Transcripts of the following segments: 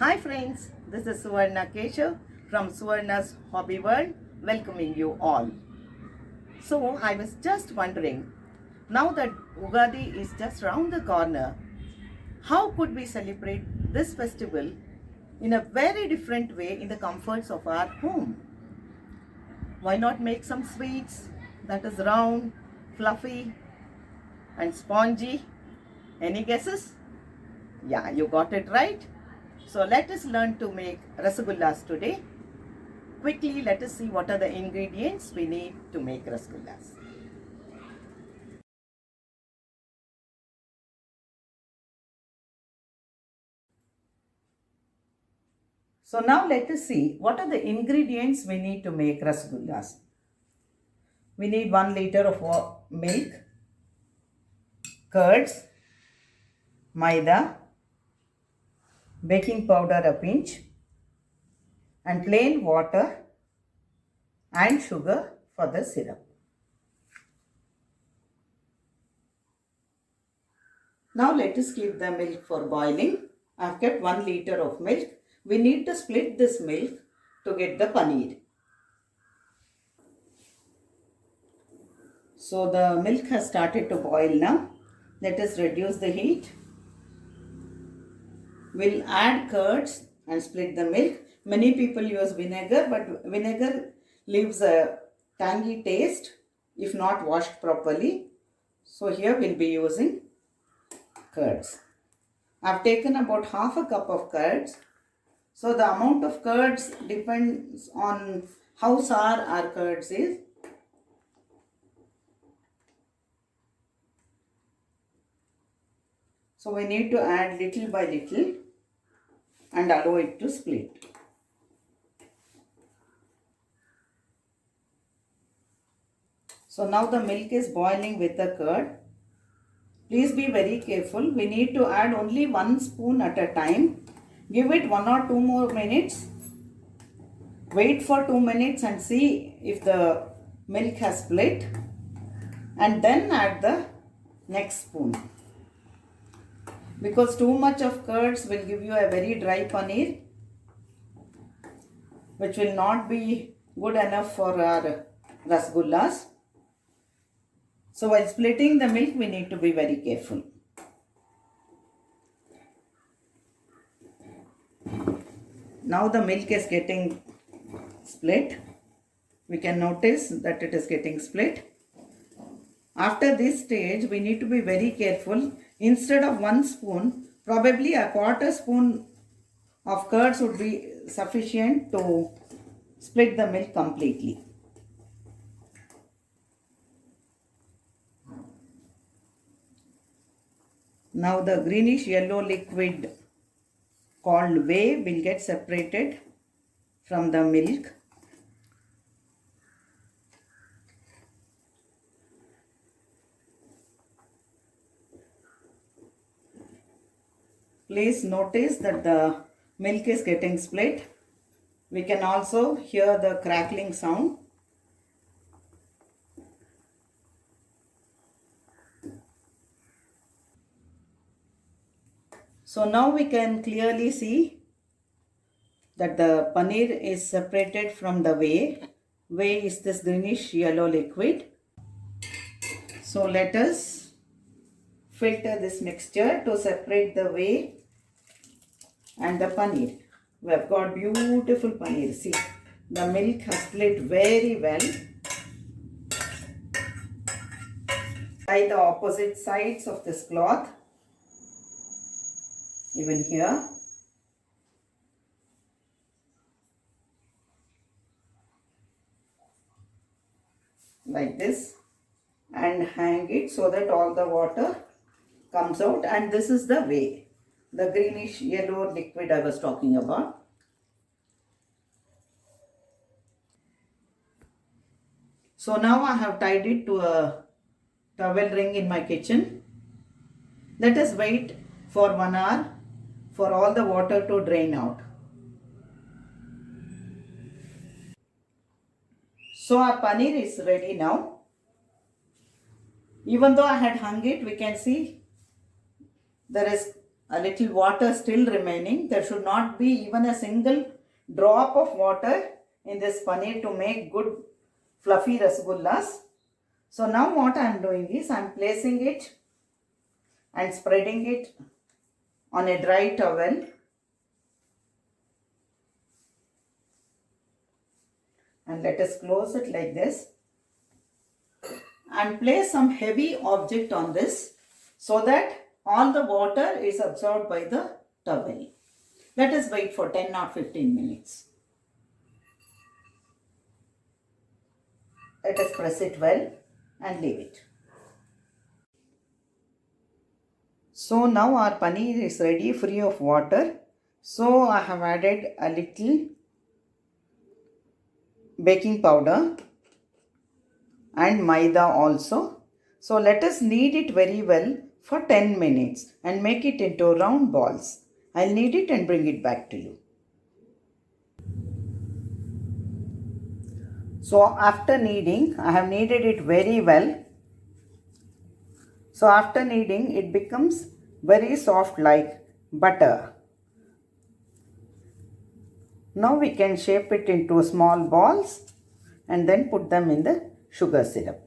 Hi friends, this is Suvarna Keshav from Suvarna's Hobby World, welcoming you all. So I was just wondering, now that Ugadi is just round the corner, how could we celebrate this festival in a very different way in the comforts of our home? Why not make some sweets that is round, fluffy and spongy? Any guesses? Yeah, you got it right. So let us learn to make rasagullas today. Quickly, let us see what are the ingredients we need to make rasagullas. So now let us see what are the ingredients we need to make rasagullas. We need 1 liter of milk, curds, maida, baking powder a pinch, and plain water and sugar for the syrup. Now let us keep the milk for boiling. I have kept 1 liter of milk. We need to split this milk to get the paneer. So the milk has started to boil now. Let us reduce the heat. We'll add curds and split the milk. Many people use vinegar, but vinegar leaves a tangy taste if not washed properly. So here we'll be using curds. I've taken about half a cup of curds. So the amount of curds depends on how sour our curds is. So we need to add little by little and allow it to split. So now the milk is boiling with the curd. Please be very careful. We need to add only 1 spoon at a time. Give it 1 or 2 more minutes. Wait for 2 minutes and see if the milk has split. And then add the next spoon. Because too much of curds will give you a very dry paneer, which will not be good enough for our rasgullas. So while splitting the milk, we need to be very careful. Now the milk is getting split. We can notice that it is getting split. After this stage, we need to be very careful. Instead of 1 spoon, probably a quarter spoon of curds would be sufficient to split the milk completely. Now the greenish yellow liquid called whey will get separated from the milk. Please notice that the milk is getting split. We can also hear the crackling sound. So now we can clearly see that the paneer is separated from the whey. Whey is this greenish yellow liquid. So let us filter this mixture to separate the whey and the paneer. We have got beautiful paneer. See, the milk has split very well. Tie the opposite sides of this cloth, even here. Like this, and hang it so that all the water comes out, and this is the whey, the greenish yellow liquid I was talking about. So now I have tied it to a towel ring in my kitchen. Let us wait for 1 hour for all the water to drain out. So our paneer is ready now. Even though I had hung it, we can see there is a little water still remaining. There should not be even a single drop of water in this paneer to make good fluffy rasgullas. So now what I am doing is I am placing it and spreading it on a dry towel, and let us close it like this and place some heavy object on this so that all the water is absorbed by the towel. Let us wait for 10 or 15 minutes. Let us press it well and leave it. So now our paneer is ready, free of water. So I have added a little baking powder and maida also. So let us knead it very well for 10 minutes and make it into round balls. I'll knead it and bring it back to you. So after kneading, I have kneaded it very well. So after kneading, it becomes very soft like butter. Now we can shape it into small balls and then put them in the sugar syrup.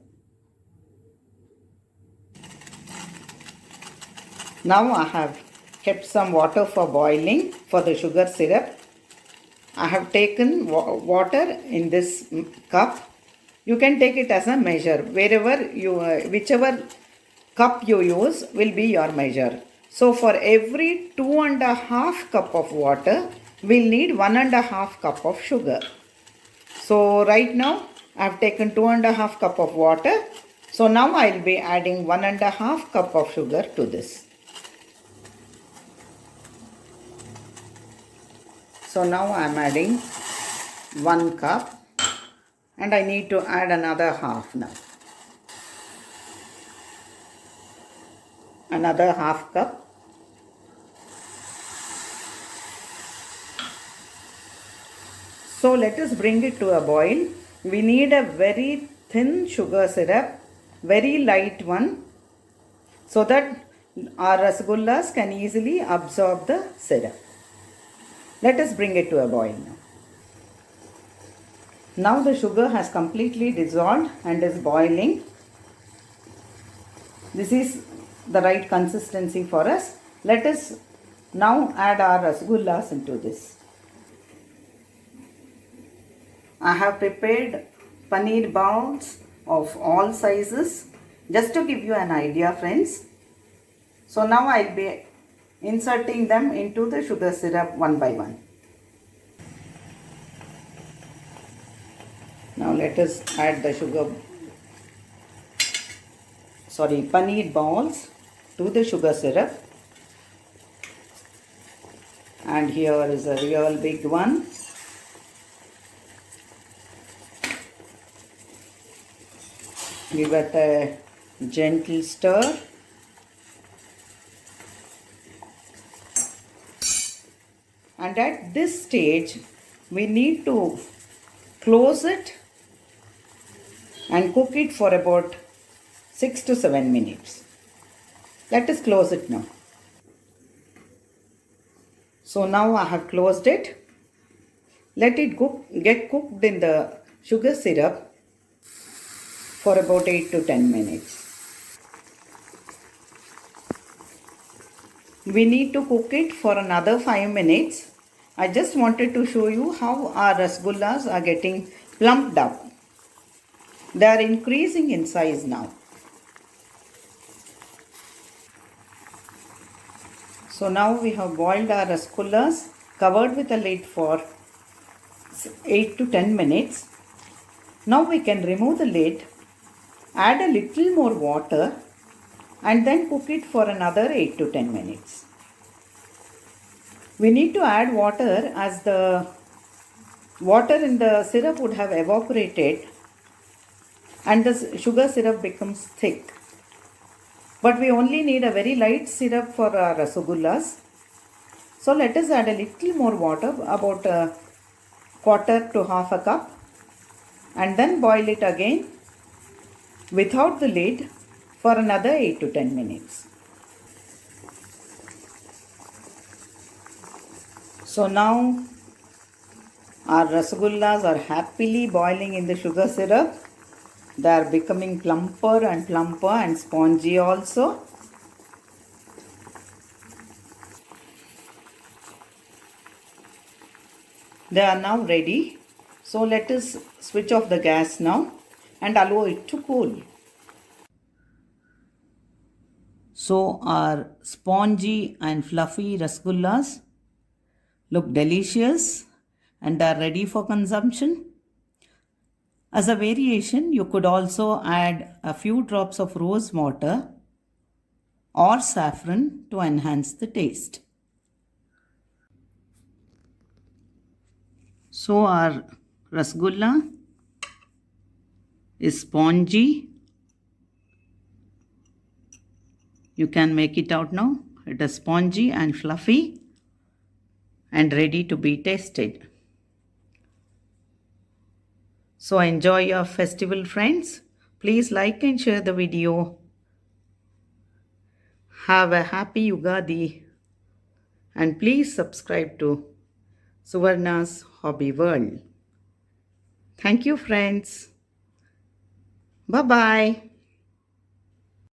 Now I have kept some water for boiling for the sugar syrup. I have taken water in this cup. You can take it as a measure. Whichever cup you use will be your measure. So for every 2.5 cup of water, we'll need 1.5 cup of sugar. So right now I have taken 2.5 cup of water. So now I'll be adding 1.5 cup of sugar to this. So now I am adding 1 cup and I need to add another half now. Another half cup. So let us bring it to a boil. We need a very thin sugar syrup, very light one, so that our rasgullas can easily absorb the syrup. Let us bring it to a boil now. Now the sugar has completely dissolved and is boiling. This is the right consistency for us. Let us now add our rasgullas into this. I have prepared paneer balls of all sizes just to give you an idea, friends. So now I will be inserting them into the sugar syrup one by one. Now let us add the paneer balls to the sugar syrup. And here is a real big one. Give it a gentle stir. And at this stage, we need to close it and cook it for about 6 to 7 minutes. Let us close it now. So now I have closed it. Let it get cooked in the sugar syrup for about 8 to 10 minutes. We need to cook it for another 5 minutes. I just wanted to show you how our rasgullas are getting plumped up. They are increasing in size now. So now we have boiled our rasgullas, covered with a lid for 8 to 10 minutes. Now we can remove the lid, add a little more water and then cook it for another 8 to 10 minutes. We need to add water as the water in the syrup would have evaporated and the sugar syrup becomes thick. But we only need a very light syrup for our rasgullas. So let us add a little more water, about a quarter to half a cup, and then boil it again without the lid for another 8 to 10 minutes. So now our rasgullas are happily boiling in the sugar syrup. They are becoming plumper and spongy also. They are now ready. So let us switch off the gas now and allow it to cool. So our spongy and fluffy rasgullas look delicious and are ready for consumption. As a variation, you could also add a few drops of rose water or saffron to enhance the taste. So our rasgulla is spongy. You can make it out now. It is spongy and fluffy and ready to be tasted. So enjoy your festival, friends. Please like and share the video. Have a happy Ugadi and please subscribe to Suvarna's Hobby World. Thank you, friends. Bye bye.